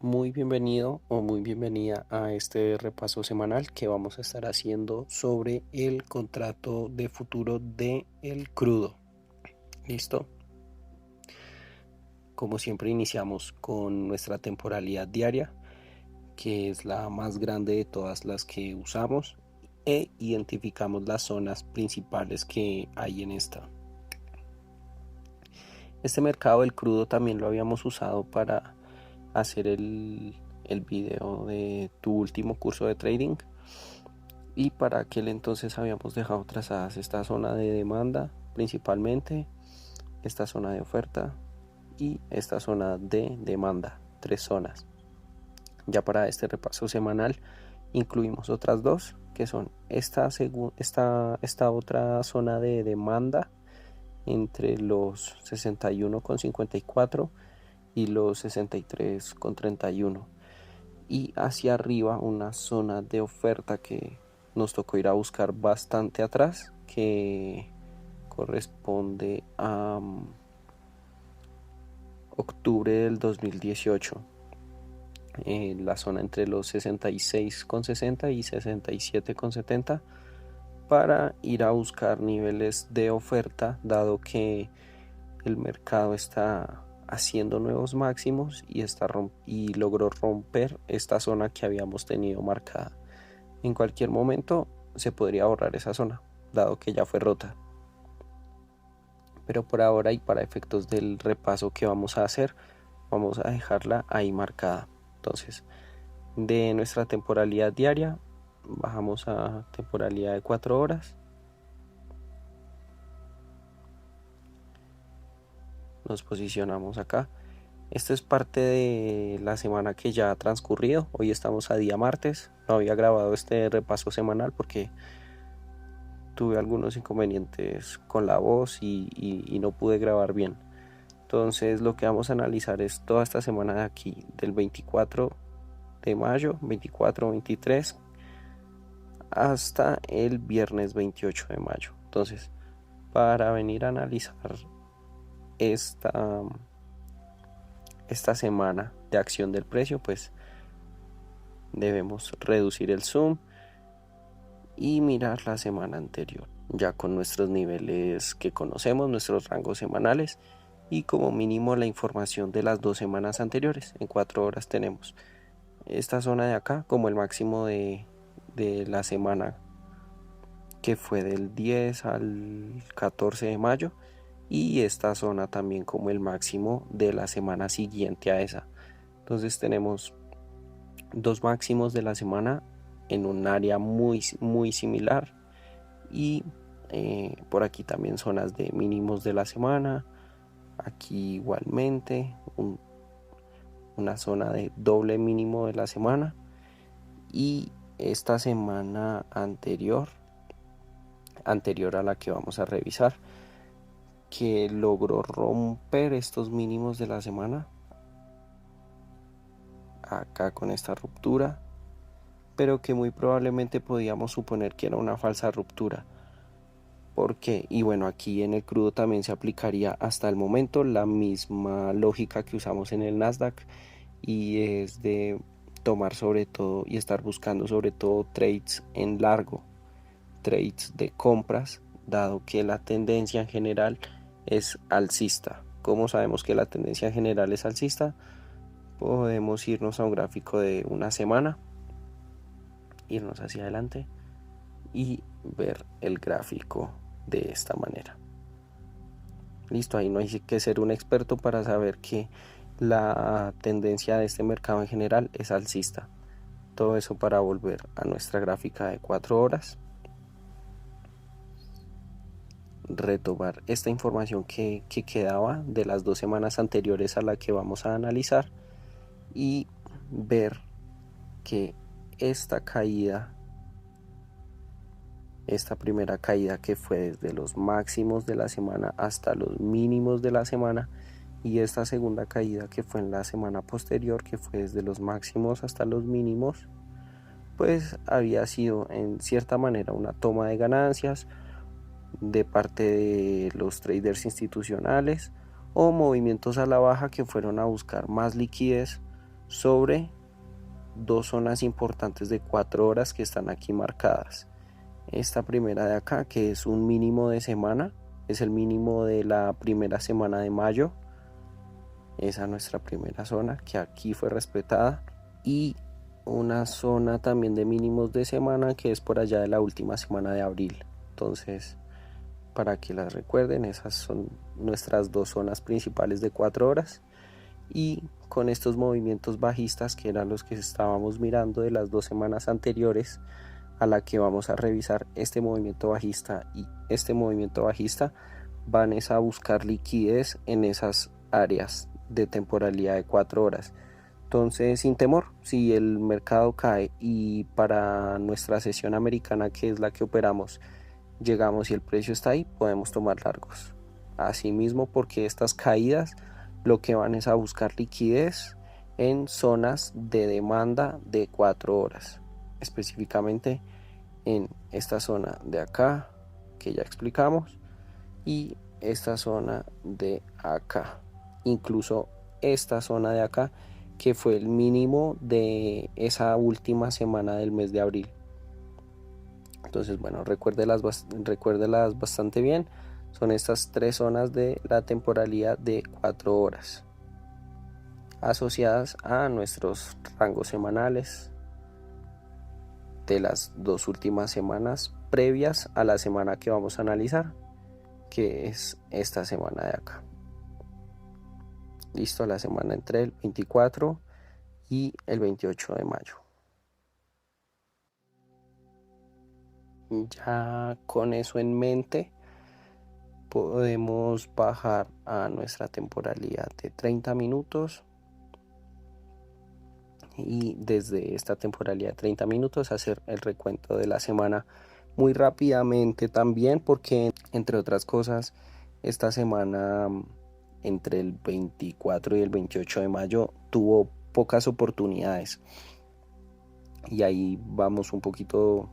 Muy bienvenido o muy bienvenida a este repaso semanal que vamos a estar haciendo sobre el contrato de futuro de el crudo. ¿Listo? Como siempre iniciamos con nuestra temporalidad diaria, que es la más grande de todas las que usamos, e identificamos las zonas principales que hay en esta. Este mercado del crudo también lo habíamos usado para hacer el video de tu último curso de trading, y para aquel entonces habíamos dejado trazadas esta zona de demanda principalmente, esta zona de oferta y esta zona de demanda, tres zonas. Ya para este repaso semanal incluimos otras dos, que son esta otra zona de demanda entre los 61,54 y los 63,31, y hacia arriba una zona de oferta que nos tocó ir a buscar bastante atrás, que corresponde a octubre del 2018, la zona entre los 66,60 y 67,70, para ir a buscar niveles de oferta, dado que el mercado está haciendo nuevos máximos y logró romper esta zona que habíamos tenido marcada. En cualquier momento se podría borrar esa zona, dado que ya fue rota. Pero por ahora, y para efectos del repaso que vamos a hacer, vamos a dejarla ahí marcada. Entonces, de nuestra temporalidad diaria bajamos a temporalidad de 4 horas. Nos posicionamos acá. Esto es parte de la semana que ya ha transcurrido. Hoy estamos a día martes. No había grabado este repaso semanal porque tuve algunos inconvenientes con la voz y no pude grabar bien. Entonces lo que vamos a analizar es toda esta semana de aquí, del 24 de mayo, 24, 23, hasta el viernes 28 de mayo. Entonces, para venir a analizar esta semana de acción del precio, pues debemos reducir el zoom y mirar la semana anterior, ya con nuestros niveles que conocemos, nuestros rangos semanales, y como mínimo la información de las 2 semanas anteriores. En 4 horas tenemos esta zona de acá como el máximo de la semana que fue del 10 al 14 de mayo, y esta zona también como el máximo de la semana siguiente a esa. Entonces tenemos dos máximos de la semana en un área muy similar, y por aquí también zonas de mínimos de la semana. Aquí igualmente una zona de doble mínimo de la semana, y esta semana anterior a la que vamos a revisar, que logró romper estos mínimos de la semana acá con esta ruptura, pero que muy probablemente podíamos suponer que era una falsa ruptura. ¿Por qué? Y bueno, aquí en el crudo también se aplicaría hasta el momento la misma lógica que usamos en el Nasdaq, y es de tomar sobre todo y estar buscando sobre todo trades en largo, trades de compras, dado que la tendencia en general es alcista. ¿Cómo sabemos que la tendencia en general es alcista? Podemos irnos a un gráfico de una semana, irnos hacia adelante y ver el gráfico de esta manera. Listo, ahí no hay que ser un experto para saber que la tendencia de este mercado en general es alcista. Todo eso para volver a nuestra gráfica de 4 horas, retomar esta información que quedaba de las 2 semanas anteriores a la que vamos a analizar, y ver que esta primera caída, que fue desde los máximos de la semana hasta los mínimos de la semana, y esta segunda caída que fue en la semana posterior, que fue desde los máximos hasta los mínimos, pues había sido en cierta manera una toma de ganancias de parte de los traders institucionales, o movimientos a la baja que fueron a buscar más liquidez sobre dos zonas importantes de 4 horas que están aquí marcadas. Esta primera de acá, que es un mínimo de semana, es el mínimo de la primera semana de mayo. Esa es nuestra primera zona que aquí fue respetada, y una zona también de mínimos de semana que es por allá de la última semana de abril. Entonces, para que las recuerden, esas son nuestras dos zonas principales de 4 horas, y con estos movimientos bajistas, que eran los que estábamos mirando de las 2 semanas anteriores a la que vamos a revisar, este movimiento bajista y este movimiento bajista van a buscar liquidez en esas áreas de temporalidad de 4 horas. Entonces, sin temor, si el mercado cae y para nuestra sesión americana, que es la que operamos, llegamos y el precio está ahí, podemos tomar largos. Asimismo, porque estas caídas lo que van es a buscar liquidez en zonas de demanda de 4 horas, específicamente en esta zona de acá que ya explicamos, y esta zona de acá, incluso esta zona de acá que fue el mínimo de esa última semana del mes de abril. Entonces, bueno, recuérdelas bastante bien. Son estas 3 zonas de la temporalidad de 4 horas asociadas a nuestros rangos semanales de las 2 últimas semanas previas a la semana que vamos a analizar, que es esta semana de acá. Listo, la semana entre el 24 y el 28 de mayo. Ya con eso en mente, podemos bajar a nuestra temporalidad de 30 minutos y desde esta temporalidad de 30 minutos hacer el recuento de la semana muy rápidamente también, porque entre otras cosas esta semana entre el 24 y el 28 de mayo tuvo pocas oportunidades, y ahí vamos un poquito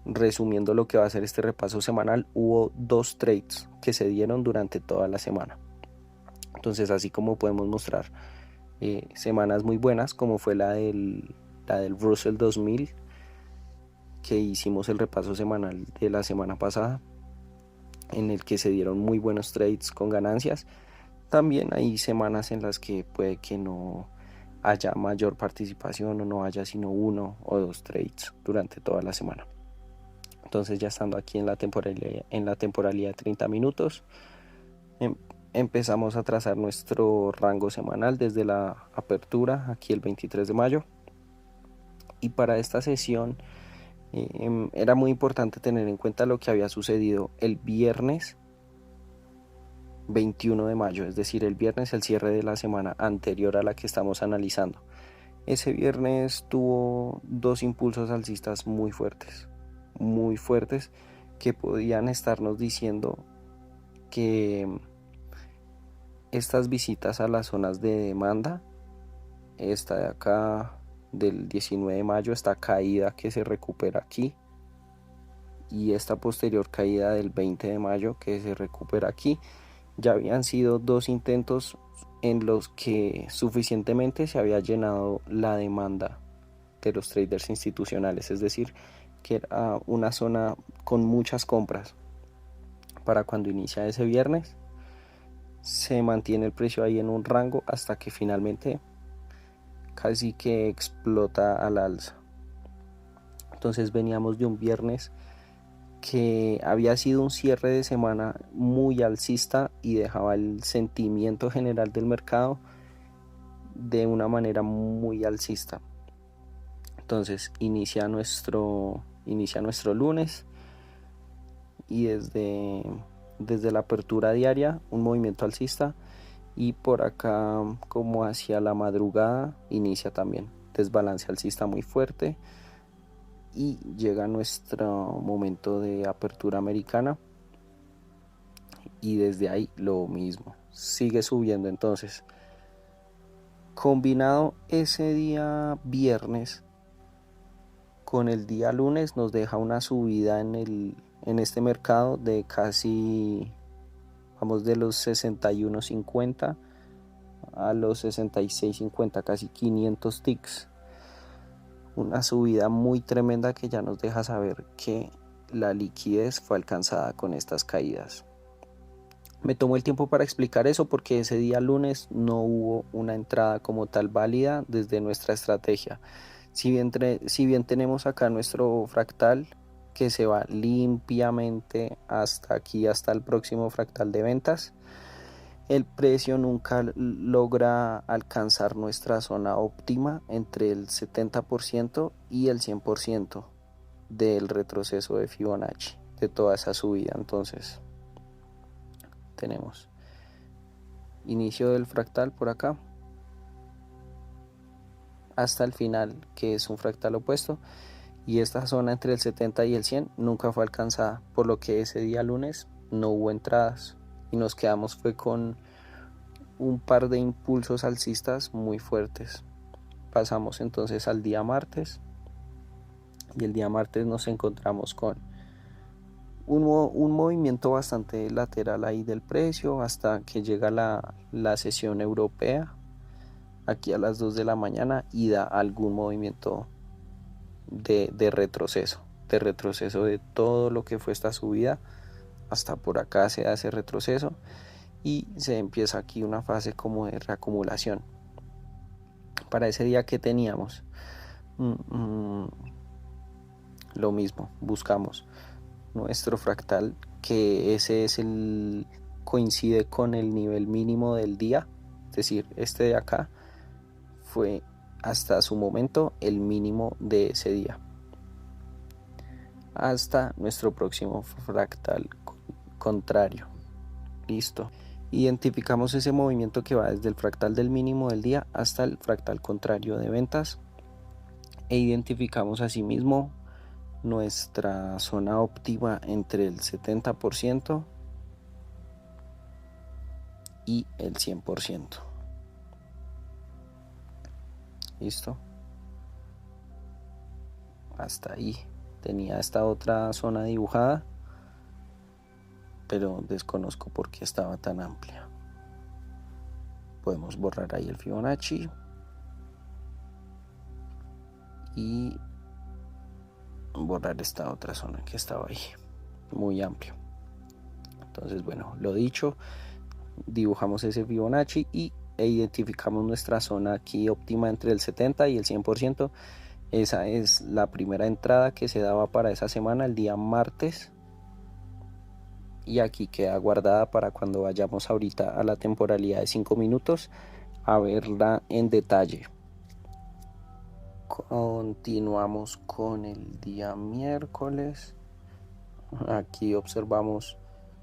resumiendo lo que va a ser este repaso semanal. Hubo 2 trades que se dieron durante toda la semana. Entonces, así como podemos mostrar semanas muy buenas, como fue la del Russell 2000, que hicimos el repaso semanal de la semana pasada, en el que se dieron muy buenos trades con ganancias. También hay semanas en las que puede que no haya mayor participación o no haya sino 1 o 2 trades durante toda la semana. Entonces, ya estando aquí en la temporalidad de 30 minutos, empezamos a trazar nuestro rango semanal desde la apertura, aquí el 23 de mayo. Y para esta sesión era muy importante tener en cuenta lo que había sucedido el viernes 21 de mayo, es decir, el viernes, el cierre de la semana anterior a la que estamos analizando. Ese viernes tuvo 2 impulsos alcistas muy fuertes, que podían estarnos diciendo que estas visitas a las zonas de demanda, esta de acá del 19 de mayo, esta caída que se recupera aquí, y esta posterior caída del 20 de mayo que se recupera aquí, ya habían sido 2 intentos en los que suficientemente se había llenado la demanda de los traders institucionales, es decir, que era una zona con muchas compras. Para cuando inicia ese viernes, se mantiene el precio ahí en un rango hasta que finalmente casi que explota al alza. Entonces veníamos de un viernes que había sido un cierre de semana muy alcista y dejaba el sentimiento general del mercado de una manera muy alcista. Entonces inicia nuestro lunes, y desde la apertura diaria un movimiento alcista, y por acá como hacia la madrugada inicia también desbalance alcista muy fuerte, y llega nuestro momento de apertura americana, y desde ahí lo mismo, sigue subiendo. Entonces, combinado ese día viernes con el día lunes, nos deja una subida en este mercado de casi, vamos de los 61.50 a los 66.50, casi 500 ticks. Una subida muy tremenda que ya nos deja saber que la liquidez fue alcanzada con estas caídas. Me tomó el tiempo para explicar eso porque ese día lunes no hubo una entrada como tal válida desde nuestra estrategia. Si bien tenemos acá nuestro fractal que se va limpiamente hasta aquí, hasta el próximo fractal de ventas, el precio nunca logra alcanzar nuestra zona óptima entre el 70% y el 100% del retroceso de Fibonacci, de toda esa subida. Entonces tenemos inicio del fractal por acá hasta el final, que es un fractal opuesto, y esta zona entre el 70 y el 100 nunca fue alcanzada, por lo que ese día lunes no hubo entradas y nos quedamos fue con un par de impulsos alcistas muy fuertes. Pasamos entonces al día martes, y el día martes nos encontramos con un movimiento bastante lateral ahí del precio hasta que llega la sesión europea aquí a las 2 de la mañana y da algún movimiento de retroceso de todo lo que fue esta subida. Hasta por acá se hace retroceso y se empieza aquí una fase como de reacumulación. Para ese día que teníamos lo mismo, buscamos nuestro fractal, que ese es coincide con el nivel mínimo del día, es decir, este de acá fue hasta su momento el mínimo de ese día, hasta nuestro próximo fractal contrario. Listo, identificamos ese movimiento que va desde el fractal del mínimo del día hasta el fractal contrario de ventas, e identificamos asimismo nuestra zona óptima entre el 70% y el 100%. Listo, hasta ahí tenía esta otra zona dibujada, pero desconozco por qué estaba tan amplia. Podemos borrar ahí el Fibonacci y borrar esta otra zona que estaba ahí, muy amplio. Entonces, bueno, lo dicho, dibujamos ese Fibonacci e identificamos nuestra zona aquí óptima entre el 70 y el 100%. Esa es la primera entrada que se daba para esa semana, el día martes, y aquí queda guardada para cuando vayamos ahorita a la temporalidad de 5 minutos a verla en detalle. Continuamos con el día miércoles. Aquí observamos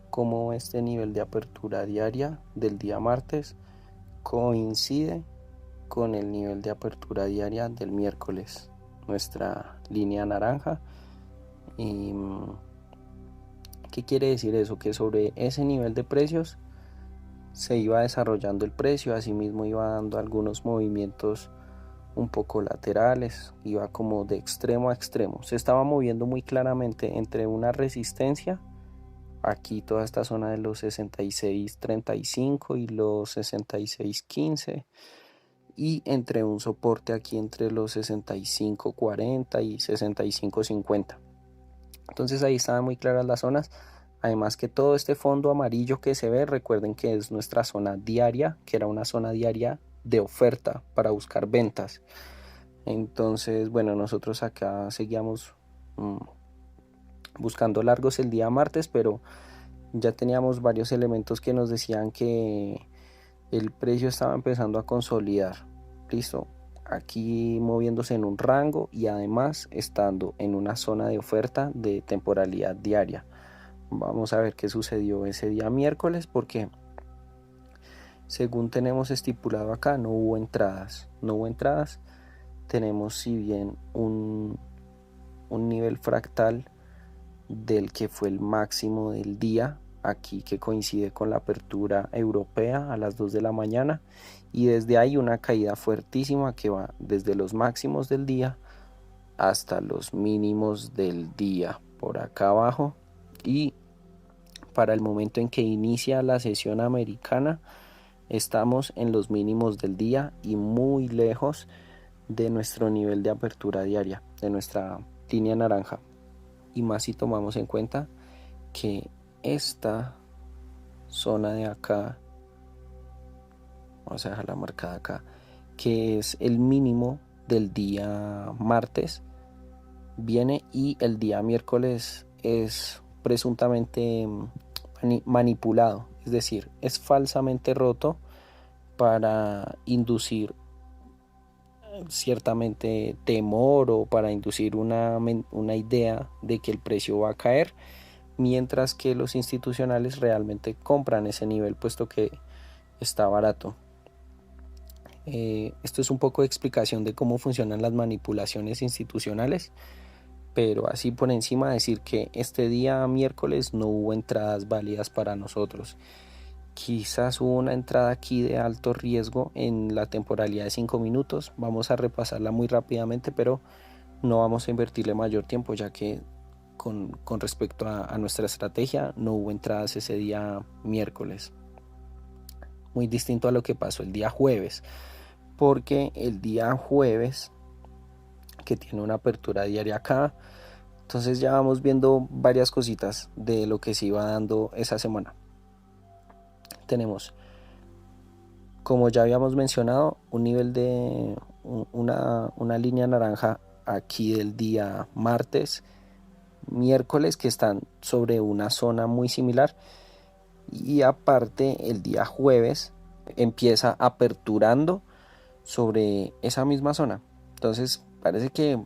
cómo este nivel de apertura diaria del día martes coincide con el nivel de apertura diaria del miércoles, nuestra línea naranja. ¿Y qué quiere decir eso? Que sobre ese nivel de precios se iba desarrollando el precio, asimismo iba dando algunos movimientos un poco laterales, iba como de extremo a extremo, se estaba moviendo muy claramente entre una resistencia, aquí toda esta zona de los 66.35 y los 66.15, y entre un soporte aquí entre los 65.40 y 65.50. Entonces ahí estaban muy claras las zonas. Además que todo este fondo amarillo que se ve, recuerden que es nuestra zona diaria, que era una zona diaria de oferta para buscar ventas. Entonces, bueno, nosotros acá seguíamos buscando largos el día martes, pero ya teníamos varios elementos que nos decían que el precio estaba empezando a consolidar. Listo, aquí moviéndose en un rango y además estando en una zona de oferta de temporalidad diaria. Vamos a ver qué sucedió ese día miércoles, porque según tenemos estipulado acá no hubo entradas. Tenemos, si bien un nivel fractal del que fue el máximo del día aquí, que coincide con la apertura europea a las 2 de la mañana, y desde ahí una caída fuertísima que va desde los máximos del día hasta los mínimos del día por acá abajo. Y para el momento en que inicia la sesión americana Estamos en los mínimos del día y muy lejos de nuestro nivel de apertura diaria, de nuestra línea naranja. Y más si tomamos en cuenta que esta zona de acá, vamos a dejarla marcada acá, que es el mínimo del día martes, viene, y el día miércoles es presuntamente manipulado, es decir, es falsamente roto para inducir ciertamente temor o para inducir una idea de que el precio va a caer, mientras que los institucionales realmente compran ese nivel puesto que está barato. Esto es un poco de explicación de cómo funcionan las manipulaciones institucionales, pero así por encima decir que este día miércoles no hubo entradas válidas para nosotros. Quizás hubo una entrada aquí de alto riesgo en la temporalidad de 5 minutos. Vamos a repasarla muy rápidamente, pero no vamos a invertirle mayor tiempo, ya que con respecto a nuestra estrategia no hubo entradas ese día miércoles. Muy distinto a lo que pasó el día jueves, porque el día jueves, que tiene una apertura diaria acá, entonces ya vamos viendo varias cositas de lo que se iba dando esa semana. Tenemos, como ya habíamos mencionado, un nivel de una línea naranja aquí del día martes, miércoles, que están sobre una zona muy similar, y aparte el día jueves empieza aperturando sobre esa misma zona. Entonces parece que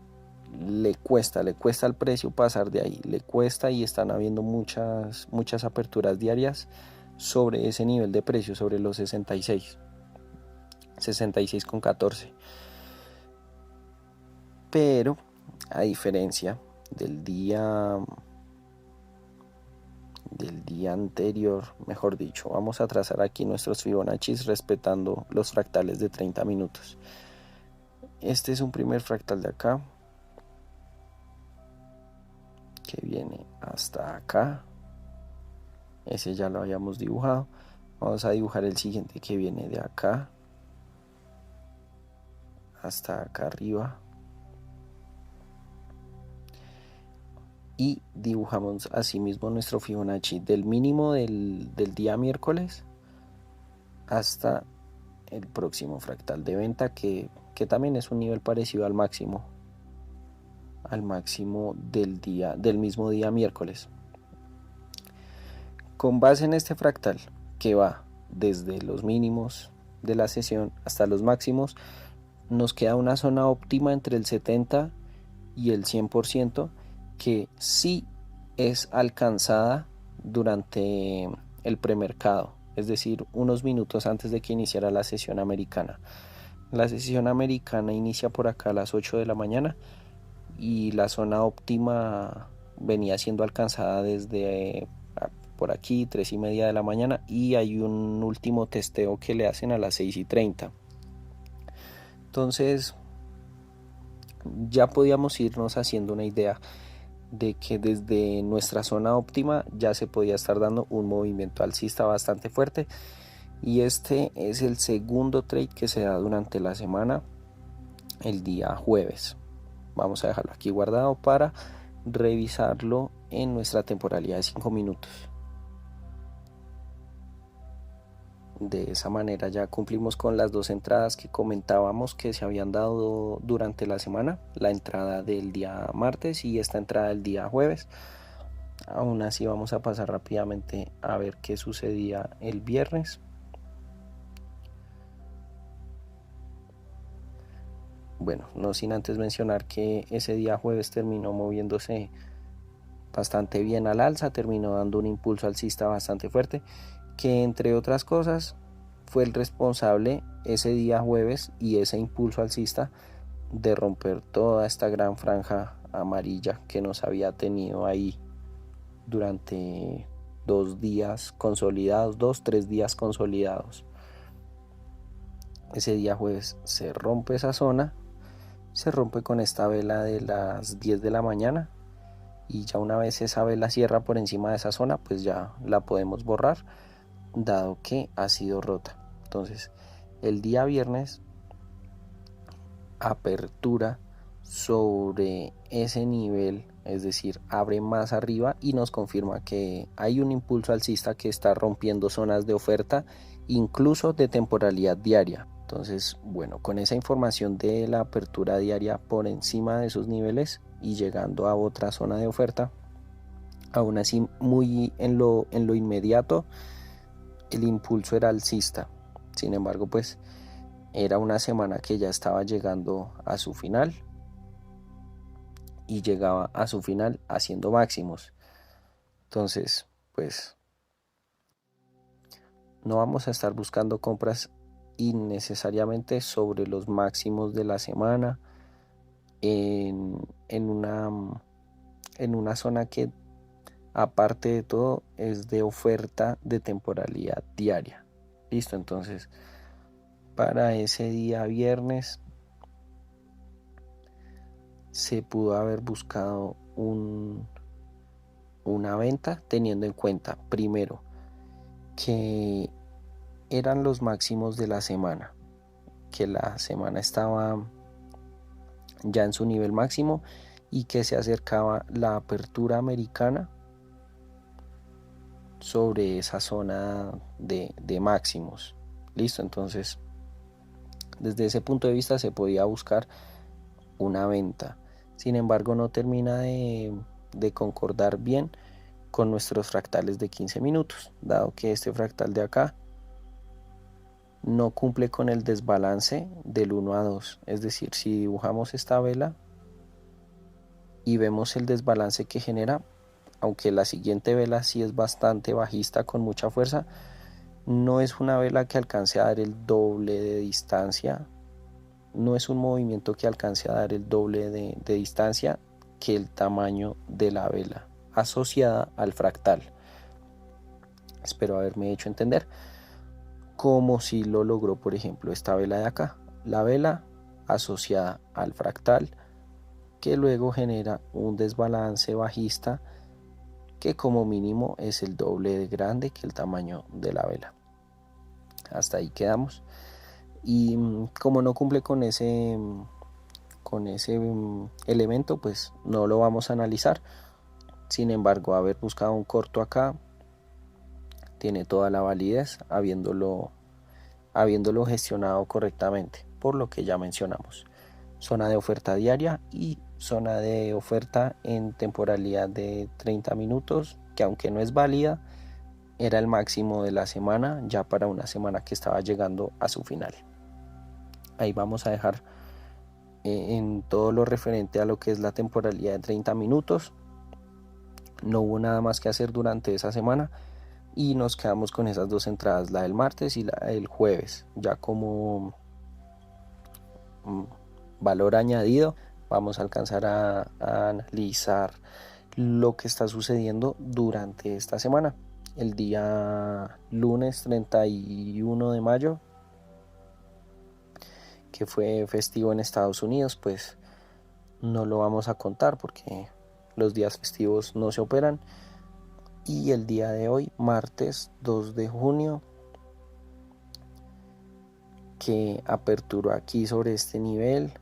le cuesta al precio pasar de ahí, le cuesta, y están habiendo muchas aperturas diarias sobre ese nivel de precio, sobre los 66,14. Pero a diferencia del día anterior, mejor dicho, vamos a trazar aquí nuestros Fibonacci respetando los fractales de 30 minutos. Este es un primer fractal de acá que viene hasta acá. Ese ya lo habíamos dibujado. Vamos a dibujar el siguiente, que viene de acá hasta acá arriba. Y dibujamos asimismo nuestro Fibonacci del mínimo del día miércoles hasta el próximo fractal de venta, que también es un nivel parecido al máximo del mismo día miércoles. Con base en este fractal, que va desde los mínimos de la sesión hasta los máximos, nos queda una zona óptima entre el 70 y el 100%, que sí es alcanzada durante el premercado, es decir, unos minutos antes de que iniciara la sesión americana. La sesión americana inicia por acá a las 8 de la mañana, y la zona óptima venía siendo alcanzada desde por aquí 3:30 de la mañana, y hay un último testeo que le hacen a las 6:30. Entonces ya podíamos irnos haciendo una idea de que desde nuestra zona óptima ya se podía estar dando un movimiento alcista bastante fuerte, y este es el segundo trade que se da durante la semana, el día jueves. Vamos a dejarlo aquí guardado para revisarlo en nuestra temporalidad de 5 minutos. De esa manera ya cumplimos con las dos entradas que comentábamos que se habían dado durante la semana, la entrada del día martes y esta entrada del día jueves. Aún así vamos a pasar rápidamente a ver qué sucedía el viernes. Bueno, no sin antes mencionar que ese día jueves terminó moviéndose bastante bien al alza, terminó dando un impulso alcista bastante fuerte, que entre otras cosas fue el responsable ese día jueves y ese impulso alcista de romper toda esta gran franja amarilla que nos había tenido ahí durante 2 días consolidados, 2-3 días consolidados. Ese día jueves se rompe esa zona, se rompe con esta vela de las 10 de la mañana, y ya una vez esa vela cierra por encima de esa zona, pues ya la podemos borrar, dado que ha sido rota. Entonces el día viernes apertura sobre ese nivel, es decir, abre más arriba y nos confirma que hay un impulso alcista que está rompiendo zonas de oferta, incluso de temporalidad diaria. Entonces, bueno, con esa información de la apertura diaria por encima de esos niveles y llegando a otra zona de oferta, aún así muy en lo inmediato, el impulso era alcista. Sin embargo, pues era una semana que ya estaba llegando a su final y llegaba a su final haciendo máximos. Entonces, pues no vamos a estar buscando compras innecesariamente sobre los máximos de la semana en una zona que, aparte de todo, es de oferta de temporalidad diaria. Listo, entonces para ese día viernes se pudo haber buscado una venta, teniendo en cuenta primero que eran los máximos de la semana, que la semana estaba ya en su nivel máximo y que se acercaba la apertura americana sobre esa zona de máximos. Listo, entonces desde ese punto de vista se podía buscar una venta. Sin embargo, no termina de concordar bien con nuestros fractales de 15 minutos, dado que este fractal de acá no cumple con el desbalance del 1 a 2. Es decir, si dibujamos esta vela y vemos el desbalance que genera, aunque la siguiente vela sí es bastante bajista con mucha fuerza, no es una vela que alcance a dar el doble de distancia, no es un movimiento que alcance a dar el doble de distancia que el tamaño de la vela asociada al fractal. Espero haberme hecho entender, como si lo logró, por ejemplo, esta vela de acá, la vela asociada al fractal, que luego genera un desbalance bajista que como mínimo es el doble de grande que el tamaño de la vela. Hasta ahí quedamos. Y como no cumple con ese elemento, pues no lo vamos a analizar. Sin embargo, haber buscado un corto acá tiene toda la validez, habiéndolo gestionado correctamente, por lo que ya mencionamos. Zona de oferta diaria y zona de oferta en temporalidad de 30 minutos, que aunque no es válida, era el máximo de la semana, ya para una semana que estaba llegando a su final. Ahí vamos a dejar en todo lo referente a lo que es la temporalidad de 30 minutos. No hubo nada más que hacer durante esa semana y nos quedamos con esas dos entradas, la del martes y la del jueves. Ya como valor añadido, vamos a alcanzar a analizar lo que está sucediendo durante esta semana. El día lunes 31 de mayo, que fue festivo en Estados Unidos, pues no lo vamos a contar porque los días festivos no se operan. Y el día de hoy, martes 2 de junio, que aperturó aquí sobre este nivel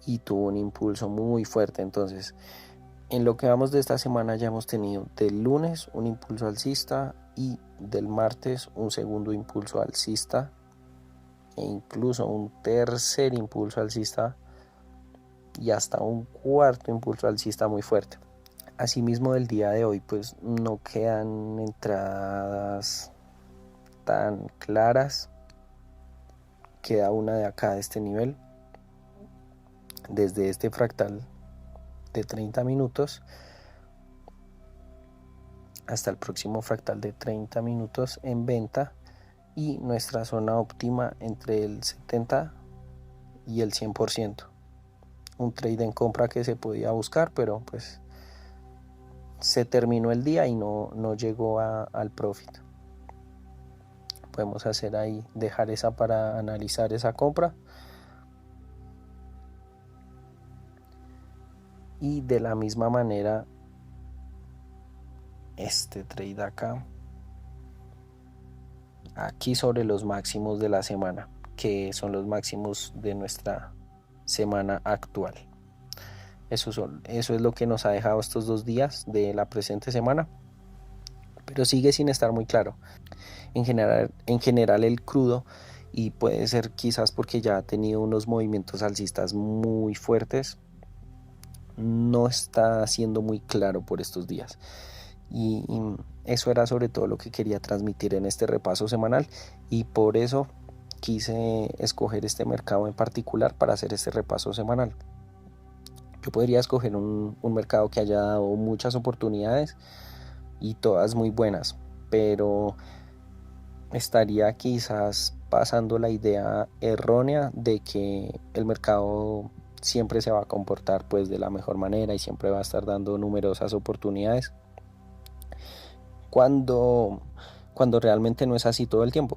y tuvo un impulso muy fuerte. Entonces, en lo que vamos de esta semana ya hemos tenido del lunes un impulso alcista y del martes un segundo impulso alcista e incluso un tercer impulso alcista y hasta un cuarto impulso alcista muy fuerte. Asimismo, del día de hoy pues no quedan entradas tan claras. Queda una de acá de este nivel, desde este fractal de 30 minutos hasta el próximo fractal de 30 minutos en venta y nuestra zona óptima entre el 70 y el 100%. Un trade en compra que se podía buscar, pero pues se terminó el día y no llegó al profit. Podemos hacer ahí, dejar esa para analizar esa compra. Y de la misma manera, este trade acá aquí sobre los máximos de la semana, que son los máximos de nuestra semana actual. Eso es lo que nos ha dejado estos 2 días de la presente semana, pero sigue sin estar muy claro. En general el crudo, y puede ser quizás porque ya ha tenido unos movimientos alcistas muy fuertes, no está siendo muy claro por estos días. Y eso era sobre todo lo que quería transmitir en este repaso semanal, y por eso quise escoger este mercado en particular para hacer este repaso semanal. Yo podría escoger un mercado que haya dado muchas oportunidades y todas muy buenas, pero estaría quizás pasando la idea errónea de que el mercado siempre se va a comportar pues de la mejor manera y siempre va a estar dando numerosas oportunidades, cuando realmente no es así todo el tiempo.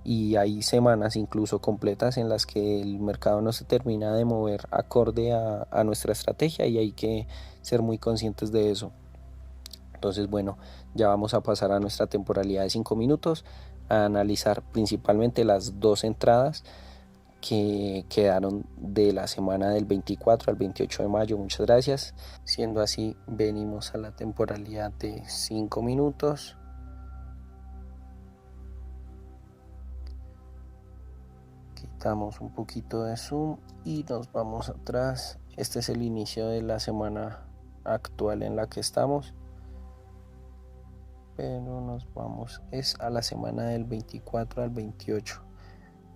Y hay semanas incluso completas en las que el mercado no se termina de mover acorde a nuestra estrategia, y hay que ser muy conscientes de eso. Entonces, bueno, ya vamos a pasar a nuestra temporalidad de 5 minutos, a analizar principalmente las 2 entradas que quedaron de la semana del 24 al 28 de mayo. Muchas gracias. Siendo así, venimos a la temporalidad de 5 minutos. Quitamos un poquito de zoom y nos vamos atrás. Este es el inicio de la semana actual en la que estamos, pero nos vamos es a la semana del 24 al 28,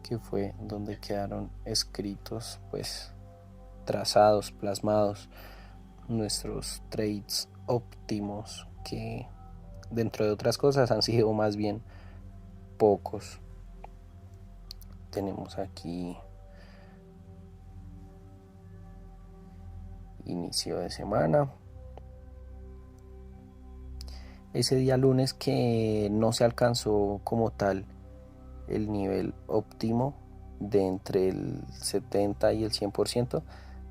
que fue donde quedaron escritos, pues trazados, plasmados nuestros trades óptimos, que dentro de otras cosas han sido más bien pocos. Tenemos aquí inicio de semana, ese día lunes que no se alcanzó como tal el nivel óptimo de entre el 70 y el 100%,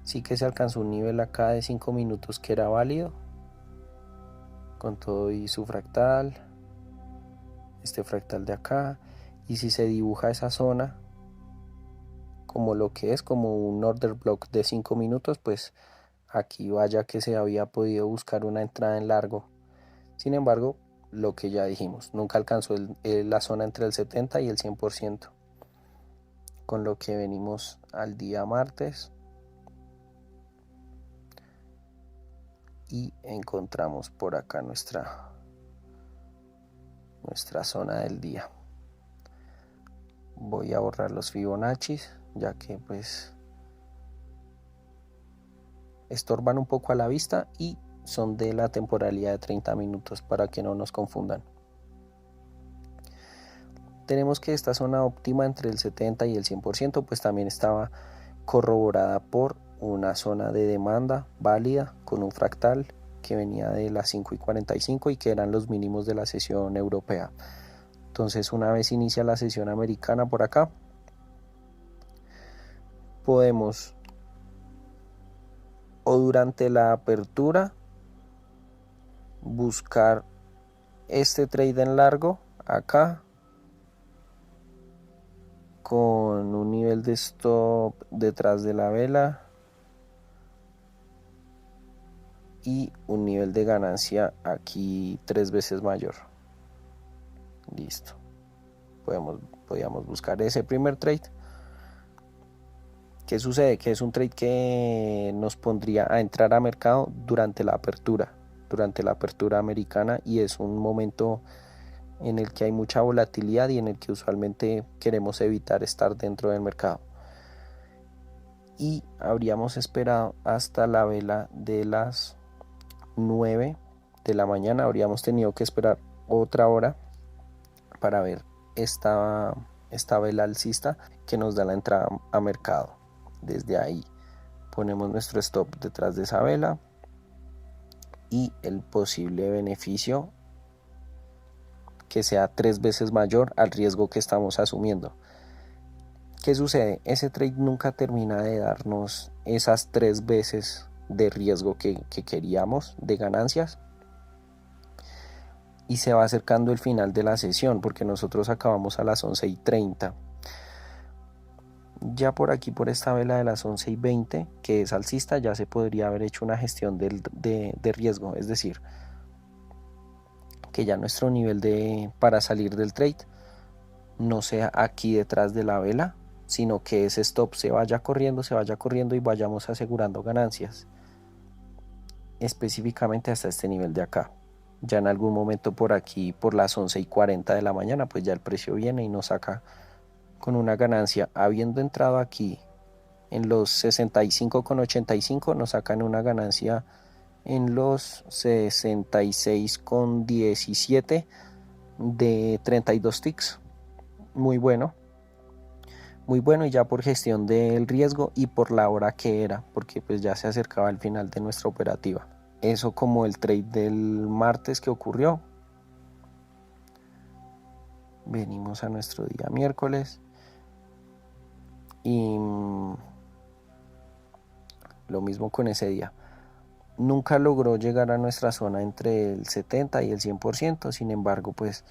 sí que se alcanzó un nivel acá de 5 minutos que era válido, con todo y su fractal, este fractal de acá. Y si se dibuja esa zona como lo que es, como un order block de 5 minutos, pues aquí vaya que se había podido buscar una entrada en largo. Sin embargo, lo que ya dijimos, nunca alcanzó la zona entre el 70 y el 100%, con lo que venimos al día martes y encontramos por acá nuestra zona del día. Voy a borrar los Fibonacci, ya que pues estorban un poco a la vista y son de la temporalidad de 30 minutos para que no nos confundan. Tenemos que esta zona óptima entre el 70 y el 100% pues también estaba corroborada por una zona de demanda válida con un fractal que venía de las 5:45 y que eran los mínimos de la sesión europea. Entonces, una vez inicia la sesión americana por acá, podemos o durante la apertura buscar este trade en largo acá con un nivel de stop detrás de la vela y un nivel de ganancia aquí 3 veces mayor. Listo. Podíamos buscar ese primer trade. ¿Qué sucede? Que es un trade que nos pondría a entrar a mercado durante la apertura americana, y es un momento en el que hay mucha volatilidad y en el que usualmente queremos evitar estar dentro del mercado. Y habríamos esperado hasta la vela de las 9 de la mañana, habríamos tenido que esperar otra hora para ver esta vela alcista que nos da la entrada a mercado. Desde ahí ponemos nuestro stop detrás de esa vela y el posible beneficio que sea 3 veces mayor al riesgo que estamos asumiendo. ¿Qué sucede? Ese trade nunca termina de darnos esas 3 veces de riesgo que queríamos de ganancias, y se va acercando el final de la sesión, porque nosotros acabamos a las 11:30. Ya por aquí, por esta vela de las 11:20, que es alcista, ya se podría haber hecho una gestión de riesgo, es decir, que ya nuestro nivel para salir del trade no sea aquí detrás de la vela, sino que ese stop se vaya corriendo y vayamos asegurando ganancias, específicamente hasta este nivel de acá. Ya en algún momento por aquí, por las 11:40 de la mañana, pues ya el precio viene y nos saca con una ganancia, habiendo entrado aquí en los 65,85, nos sacan una ganancia en los 66,17 de 32 ticks. Muy bueno, y ya por gestión del riesgo y por la hora que era, porque pues ya se acercaba el final de nuestra operativa. Eso como el trade del martes que ocurrió. Venimos a nuestro día miércoles y lo mismo con ese día. Nunca logró llegar a nuestra zona entre el 70 y el 100%, sin embargo pues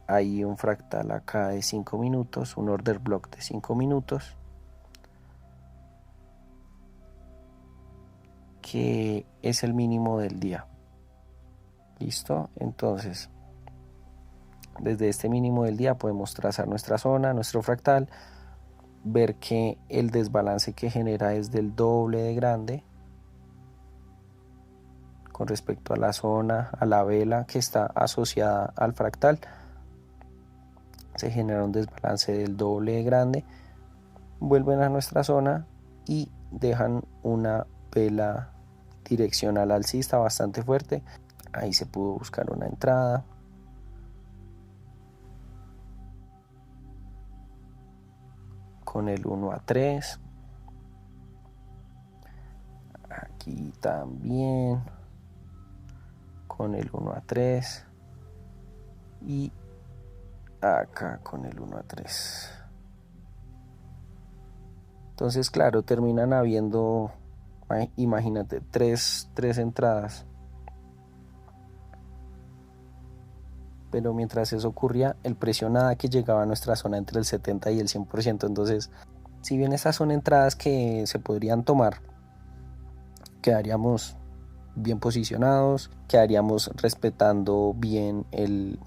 hay un fractal acá de 5 minutos, un order block de 5 minutos, que es el mínimo del día. ¿Listo? Entonces, desde este mínimo del día podemos trazar nuestra zona, nuestro fractal, ver que el desbalance que genera es del doble de grande con respecto a la zona, a la vela que está asociada al fractal. Se genera un desbalance del doble de grande, vuelven a nuestra zona y dejan una vela direccional alcista bastante fuerte. Ahí se pudo buscar una entrada. Con el 1-3. Aquí también. Con el 1-3. Y acá con el 1-3. Entonces, claro, terminan habiendo, imagínate, tres entradas. Pero mientras eso ocurría, el precio nada que llegaba a nuestra zona entre el 70 y el 100%. Entonces, si bien estas son entradas que se podrían tomar, quedaríamos bien posicionados, quedaríamos respetando bien el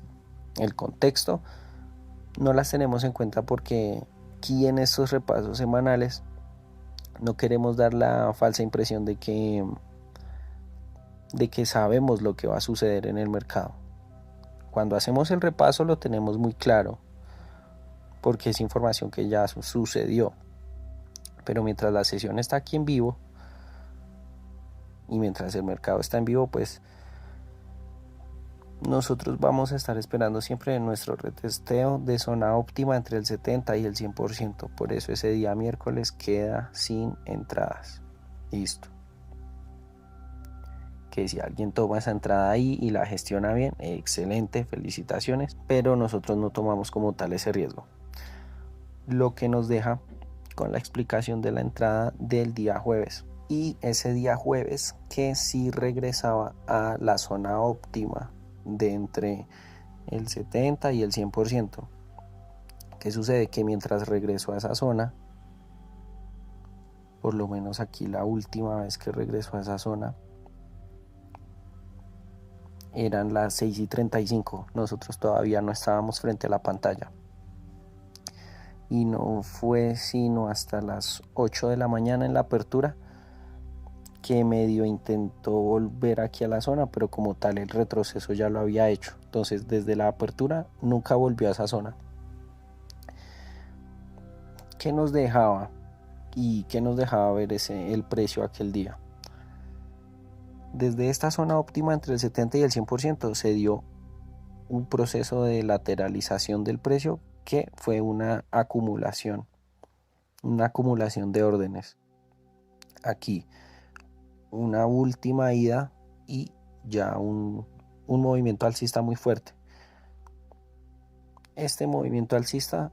contexto. No las tenemos en cuenta porque aquí en estos repasos semanales no queremos dar la falsa impresión de que sabemos lo que va a suceder en el mercado. Cuando hacemos el repaso lo tenemos muy claro, porque es información que ya sucedió. Pero mientras la sesión está aquí en vivo y mientras el mercado está en vivo, pues nosotros vamos a estar esperando siempre nuestro retesteo de zona óptima entre el 70 y el 100%. Por eso ese día miércoles queda sin entradas. Listo. Que si alguien toma esa entrada ahí y la gestiona bien, excelente, felicitaciones, pero nosotros no tomamos como tal ese riesgo. Lo que nos deja con la explicación de la entrada del día jueves. Y ese día jueves que sí regresaba a la zona óptima de entre el 70 y el 100%. ¿Qué sucede? Que mientras regresó a esa zona, por lo menos aquí la última vez que regresó a esa zona, eran las 6:35. Nosotros todavía no estábamos frente a la pantalla. Y no fue sino hasta las 8 de la mañana en la apertura que medio intentó volver aquí a la zona, pero como tal el retroceso ya lo había hecho. Entonces desde la apertura nunca volvió a esa zona. ¿Qué nos dejaba? ¿Y qué nos dejaba ver el precio aquel día? Desde esta zona óptima entre el 70 y el 100% se dio un proceso de lateralización del precio que fue una acumulación de órdenes. Aquí una última ida y ya un movimiento alcista muy fuerte. Este movimiento alcista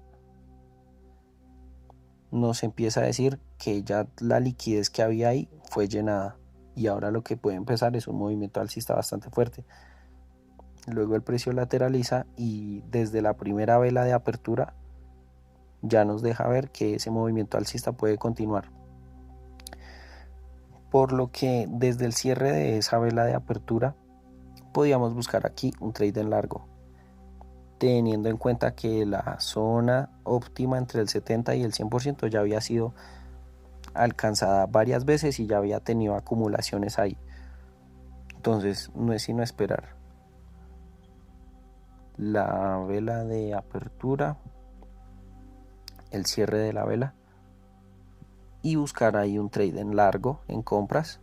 nos empieza a decir que ya la liquidez que había ahí fue llenada y ahora lo que puede empezar es un movimiento alcista bastante fuerte. luego el precio lateraliza y desde la primera vela de apertura ya nos deja ver que ese movimiento alcista puede continuar. Por lo que desde el cierre de esa vela de apertura podíamos buscar aquí un trade en largo, teniendo en cuenta que la zona óptima entre el 70 y el 100% ya había sido alcanzada varias veces y ya había tenido acumulaciones ahí. Entonces no es sino esperar la vela de apertura, el cierre de la vela y buscar ahí un trade en largo en compras.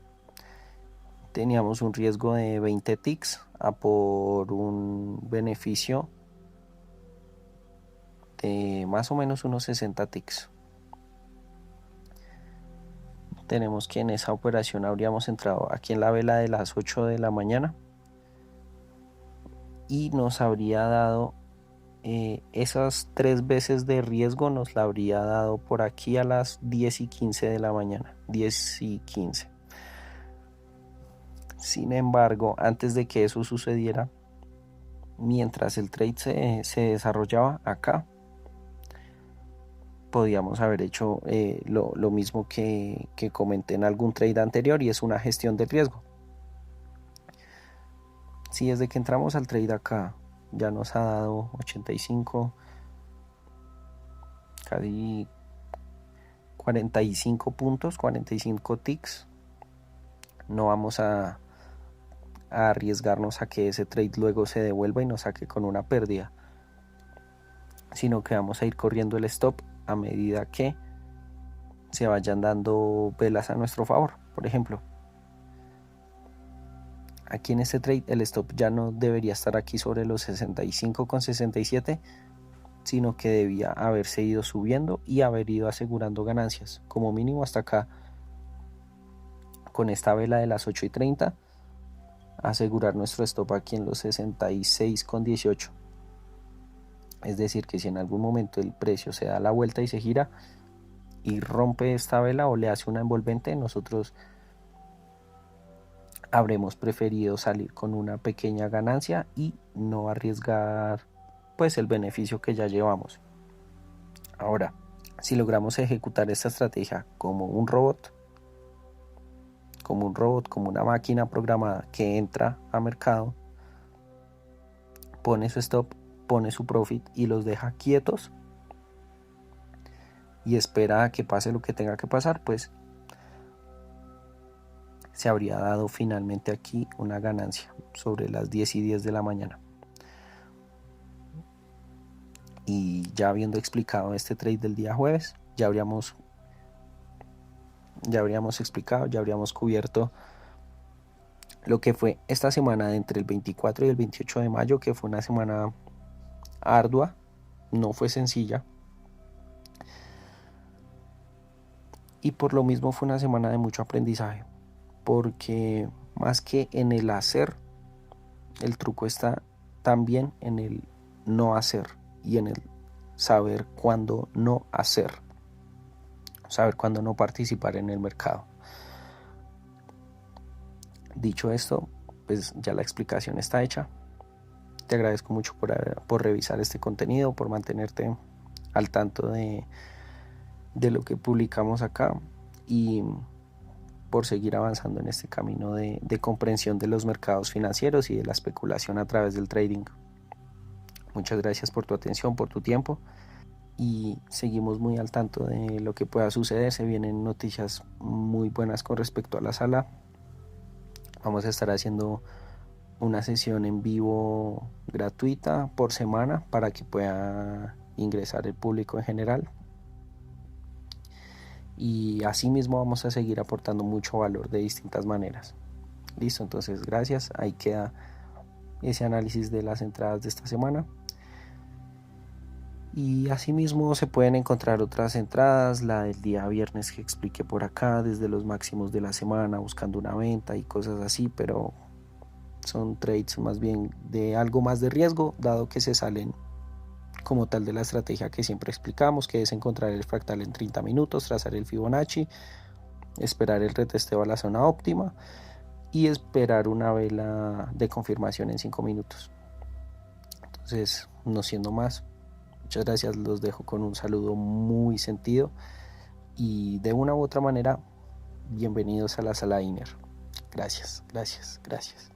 Teníamos un riesgo de 20 ticks a por un beneficio de más o menos unos 60 ticks. Tenemos que en esa operación habríamos entrado aquí en la vela de las 8 de la mañana y nos habría dado esas 3 veces de riesgo, nos la habría dado por aquí a las 10 y 15 de la mañana, 10 y 15. Sin embargo, antes de que eso sucediera, mientras el trade se desarrollaba acá, podíamos haber hecho lo mismo que comenté en algún trade anterior, y es una gestión de riesgo. Si desde que entramos al trade acá ya nos ha dado 85, casi 45 puntos, 45 ticks, no vamos a arriesgarnos a que ese trade luego se devuelva y nos saque con una pérdida, sino que vamos a ir corriendo el stop a medida que se vayan dando velas a nuestro favor. Por ejemplo, aquí en este trade el stop ya no debería estar aquí sobre los 65,67, sino que debía haberse ido subiendo y haber ido asegurando ganancias, como mínimo hasta acá, con esta vela de las 8:30, asegurar nuestro stop aquí en los 66,18. Es decir, que si en algún momento el precio se da la vuelta y se gira y rompe esta vela o le hace una envolvente, nosotros habremos preferido salir con una pequeña ganancia y no arriesgar pues el beneficio que ya llevamos. Ahora, si logramos ejecutar esta estrategia como un robot, como una máquina programada que entra a mercado, pone su stop, pone su profit y los deja quietos y espera a que pase lo que tenga que pasar, pues se habría dado finalmente aquí una ganancia sobre las 10:10 de la mañana. Y ya habiendo explicado este trade del día jueves, ya habríamos explicado, ya habríamos cubierto lo que fue esta semana entre el 24 y el 28 de mayo, que fue una semana ardua, no fue sencilla, y por lo mismo fue una semana de mucho aprendizaje, porque más que en el hacer, el truco está también en el no hacer y en el saber cuándo no hacer, saber cuándo no participar en el mercado. Dicho esto, pues ya la explicación está hecha. Te agradezco mucho por revisar este contenido, por mantenerte al tanto de lo que publicamos acá y por seguir avanzando en este camino de comprensión de los mercados financieros y de la especulación a través del trading. Muchas gracias por tu atención, por tu tiempo, y seguimos muy al tanto de lo que pueda suceder. Se vienen noticias muy buenas con respecto a la sala. Vamos a estar haciendo una sesión en vivo gratuita por semana para que pueda ingresar el público en general. Y asimismo vamos a seguir aportando mucho valor de distintas maneras. Listo, entonces gracias. Ahí queda ese análisis de las entradas de esta semana. Y asimismo se pueden encontrar otras entradas, la del día viernes que expliqué por acá, desde los máximos de la semana, buscando una venta y cosas así, pero son trades más bien de algo más de riesgo, dado que se salen como tal de la estrategia que siempre explicamos, que es encontrar el fractal en 30 minutos, trazar el Fibonacci, esperar el retesteo a la zona óptima y esperar una vela de confirmación en 5 minutos. Entonces, no siendo más, muchas gracias, los dejo con un saludo muy sentido y de una u otra manera, bienvenidos a la sala INER. Gracias, gracias, gracias.